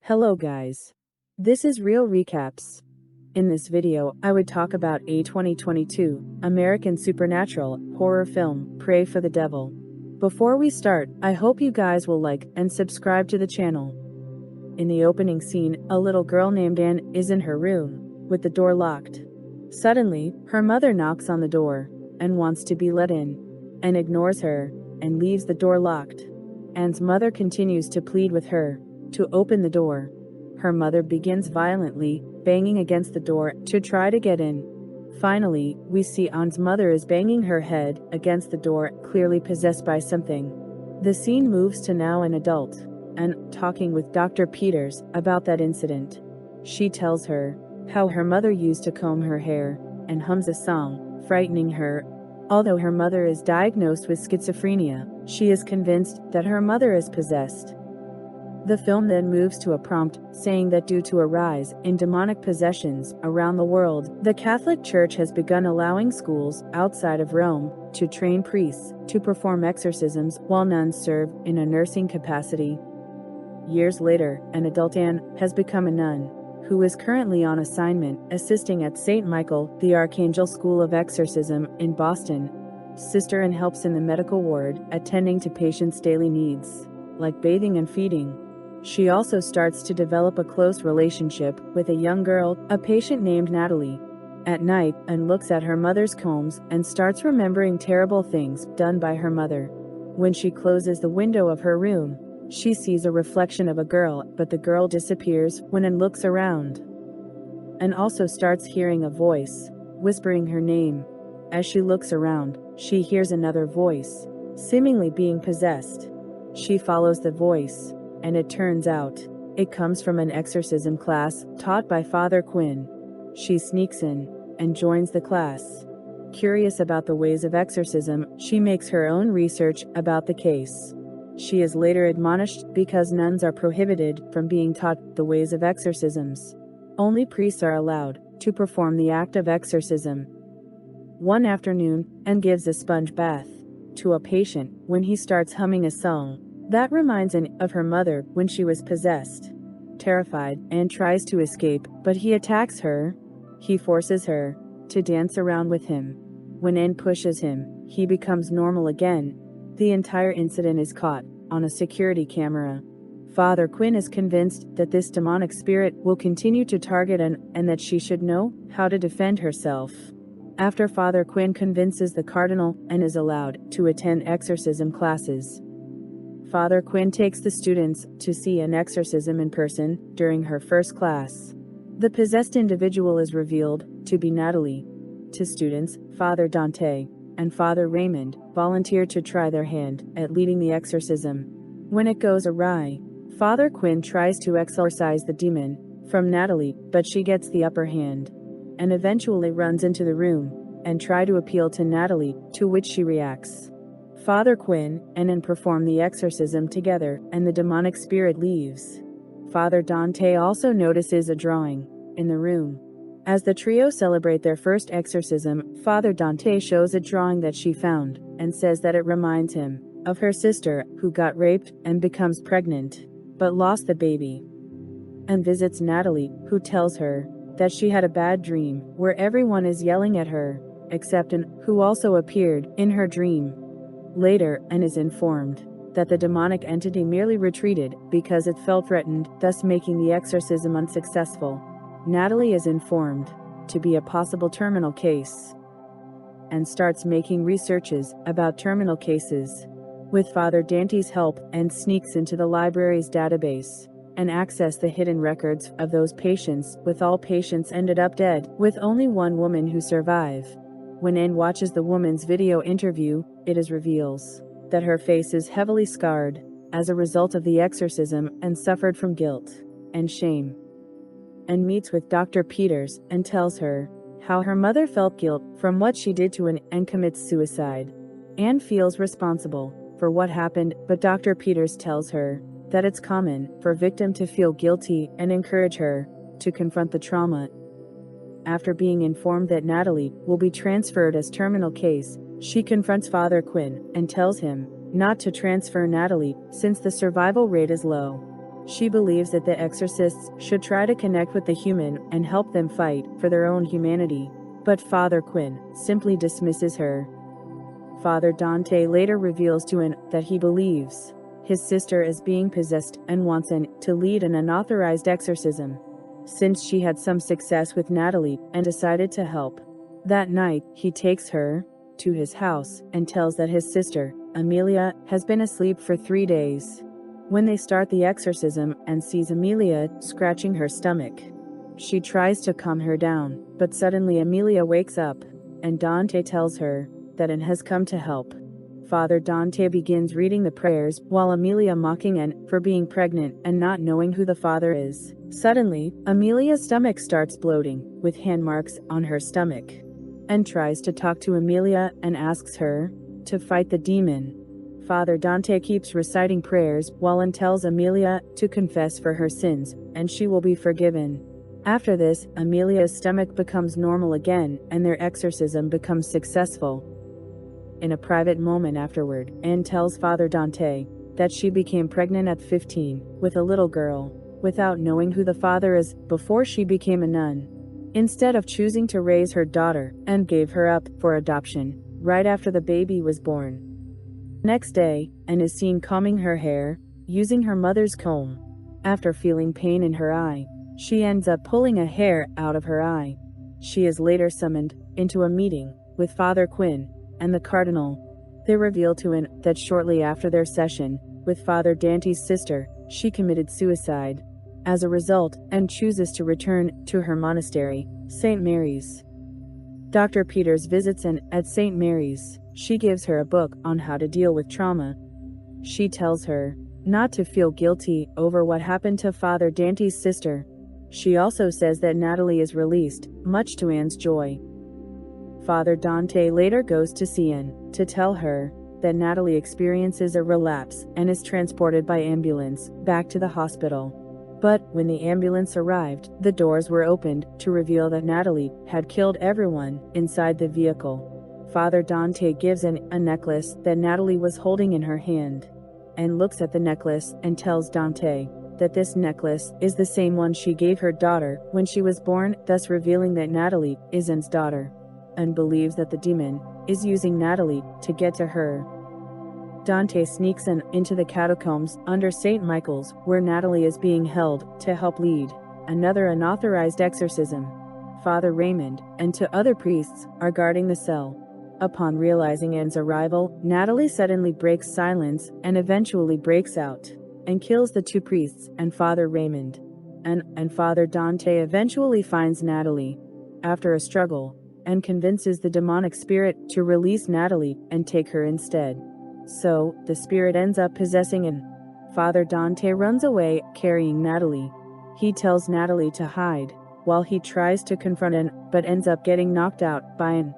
Hello guys. This is Real Recaps. In this video, I would talk about a 2022 American supernatural horror film, Pray for the Devil. Before we start, I hope you guys will like and subscribe to the channel. In the opening scene, a little girl named Anne is in her room, with the door locked. Suddenly, her mother knocks on the door, and wants to be let in, and ignores her, and leaves the door locked. Anne's mother continues to plead with her to open the door. Her mother begins violently banging against the door to try to get in. Finally, we see Anne's mother is banging her head against the door, clearly possessed by something. The scene moves to now an adult, and talking with Dr. Peters about that incident. She tells her how her mother used to comb her hair and hums a song, frightening her. Although her mother is diagnosed with schizophrenia, she is convinced that her mother is possessed. The film then moves to a prompt saying that due to a rise in demonic possessions around the world, the Catholic Church has begun allowing schools outside of Rome to train priests to perform exorcisms while nuns serve in a nursing capacity. Years later, an adult Anne has become a nun, who is currently on assignment assisting at St. Michael the Archangel School of Exorcism in Boston. Sister Anne helps in the medical ward, attending to patients' daily needs, like bathing and feeding. She also starts to develop a close relationship with a young girl, a patient named Natalie. At night, Anne looks at her mother's combs and starts remembering terrible things done by her mother. When she closes the window of her room, she sees a reflection of a girl, but the girl disappears when Anne looks around. Anne also starts hearing a voice, whispering her name. As she looks around, she hears another voice, seemingly being possessed. She follows the voice, and it turns out, it comes from an exorcism class taught by Father Quinn. She sneaks in and joins the class. Curious about the ways of exorcism, she makes her own research about the case. She is later admonished because nuns are prohibited from being taught the ways of exorcisms. Only priests are allowed to perform the act of exorcism. One afternoon, Anne gives a sponge bath to a patient when he starts humming a song that reminds Anne of her mother when she was possessed. Terrified, Anne tries to escape, but he attacks her. He forces her to dance around with him. When Anne pushes him, he becomes normal again. The entire incident is caught on a security camera. Father Quinn is convinced that this demonic spirit will continue to target Anne and that she should know how to defend herself. After Father Quinn convinces the cardinal, Anne is allowed to attend exorcism classes. Father Quinn takes the students to see an exorcism in person during her first class. The possessed individual is revealed to be Natalie. To students, Father Dante and Father Raymond volunteer to try their hand at leading the exorcism. When it goes awry, Father Quinn tries to exorcise the demon from Natalie, but she gets the upper hand and eventually runs into the room and tries to appeal to Natalie, to which she reacts. Father Quinn and Anne perform the exorcism together, and the demonic spirit leaves. Father Dante also notices a drawing in the room. As the trio celebrate their first exorcism, Father Dante shows a drawing that she found, and says that it reminds him of her sister, who got raped and becomes pregnant, but lost the baby. And visits Natalie, who tells her that she had a bad dream, where everyone is yelling at her, except Anne, who also appeared in her dream. Later, Anne is informed that the demonic entity merely retreated because it felt threatened, thus making the exorcism unsuccessful. Natalie is informed to be a possible terminal case and starts making researches about terminal cases. With Father Dante's help, Anne sneaks into the library's database and access the hidden records of those patients. With all patients ended up dead, with only one woman who survived. When Anne watches the woman's video interview, it is reveals that her face is heavily scarred as a result of the exorcism and suffered from guilt and shame. Anne meets with Dr. Peters and tells her how her mother felt guilt from what she did to Anne and commits suicide. Anne feels responsible for what happened, but Dr. Peters tells her that it's common for a victim to feel guilty and encourage her to confront the trauma. After being informed that Natalie will be transferred as terminal case, she confronts Father Quinn and tells him not to transfer Natalie since the survival rate is low. She believes that the exorcists should try to connect with the human and help them fight for their own humanity. But Father Quinn simply dismisses her. Father Dante later reveals to Anne that he believes his sister is being possessed and wants Anne to lead an unauthorized exorcism, since she had some success with Natalie and decided to help. That night, he takes her to his house and tells that his sister, Amelia, has been asleep for 3 days. When they start the exorcism, Anne sees Amelia scratching her stomach. She tries to calm her down, but suddenly Amelia wakes up, and Dante tells her that Anne has come to help. Father Dante begins reading the prayers while Amelia mocking Anne for being pregnant and not knowing who the father is. Suddenly, Amelia's stomach starts bloating, with hand marks on her stomach. Anne tries to talk to Amelia and asks her to fight the demon. Father Dante keeps reciting prayers while Anne tells Amelia to confess for her sins, and she will be forgiven. After this, Amelia's stomach becomes normal again, and their exorcism becomes successful. In a private moment afterward, Anne tells Father Dante that she became pregnant at 15 with a little girl, without knowing who the father is before she became a nun. Instead of choosing to raise her daughter, Anne gave her up for adoption right after the baby was born. Next day, Anne is seen combing her hair, using her mother's comb. After feeling pain in her eye, she ends up pulling a hair out of her eye. She is later summoned into a meeting with Father Quinn and the Cardinal. They reveal to Anne that shortly after their session with Father Dante's sister, she committed suicide. As a result, Anne chooses to return to her monastery, St. Mary's. Dr. Peters visits Anne at St. Mary's. She gives her a book on how to deal with trauma. She tells her not to feel guilty over what happened to Father Dante's sister. She also says that Natalie is released, much to Anne's joy. Father Dante later goes to see Anne to tell her that Natalie experiences a relapse and is transported by ambulance back to the hospital. But when the ambulance arrived, the doors were opened to reveal that Natalie had killed everyone inside the vehicle. Father Dante gives Anne a necklace that Natalie was holding in her hand. Anne looks at the necklace and tells Dante that this necklace is the same one she gave her daughter when she was born, thus revealing that Natalie is Anne's daughter. Anne believes that the demon is using Natalie to get to her. Dante sneaks Anne into the catacombs under St. Michael's, where Natalie is being held to help lead another unauthorized exorcism. Father Raymond and 2 other priests are guarding the cell. Upon realizing Anne's arrival, Natalie suddenly breaks silence and eventually breaks out and kills the 2 priests and Father Raymond. And Father Dante eventually finds Natalie after a struggle and convinces the demonic spirit to release Natalie and take her instead. So, the spirit ends up possessing Anne. Father Dante runs away, carrying Natalie. He tells Natalie to hide, while he tries to confront Anne, but ends up getting knocked out by Anne,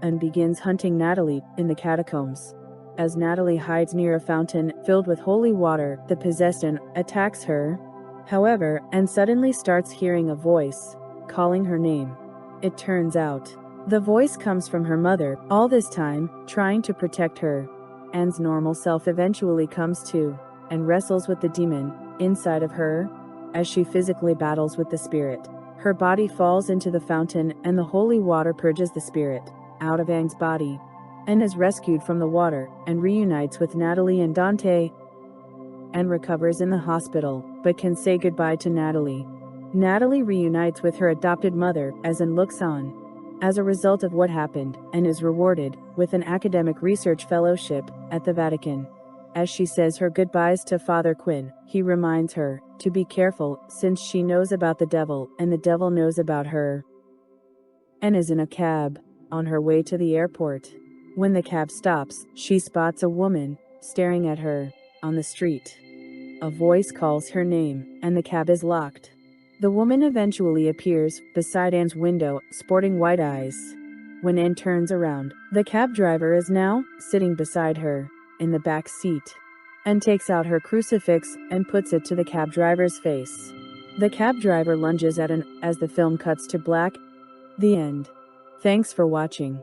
and begins hunting Natalie in the catacombs. As Natalie hides near a fountain filled with holy water, the possessed Anne attacks her. However, Anne suddenly starts hearing a voice calling her name. It turns out the voice comes from her mother, all this time trying to protect her. Anne's normal self eventually comes to and wrestles with the demon inside of her. As she physically battles with the spirit, her body falls into the fountain and the holy water purges the spirit out of Anne's body. Anne is rescued from the water and reunites with Natalie and Dante. Anne recovers in the hospital, but can say goodbye to Natalie. Natalie reunites with her adopted mother as Anne looks on. As a result of what happened, Anne is rewarded with an academic research fellowship at the Vatican. As she says her goodbyes to Father Quinn, he reminds her to be careful since she knows about the devil and the devil knows about her. Anne is in a cab on her way to the airport. When the cab stops, she spots a woman staring at her on the street. A voice calls her name, and the cab is locked. The woman eventually appears beside Anne's window, sporting white eyes. When Anne turns around, the cab driver is now sitting beside her in the back seat. Anne takes out her crucifix and puts it to the cab driver's face. The cab driver lunges at Anne as the film cuts to black. The end. Thanks for watching.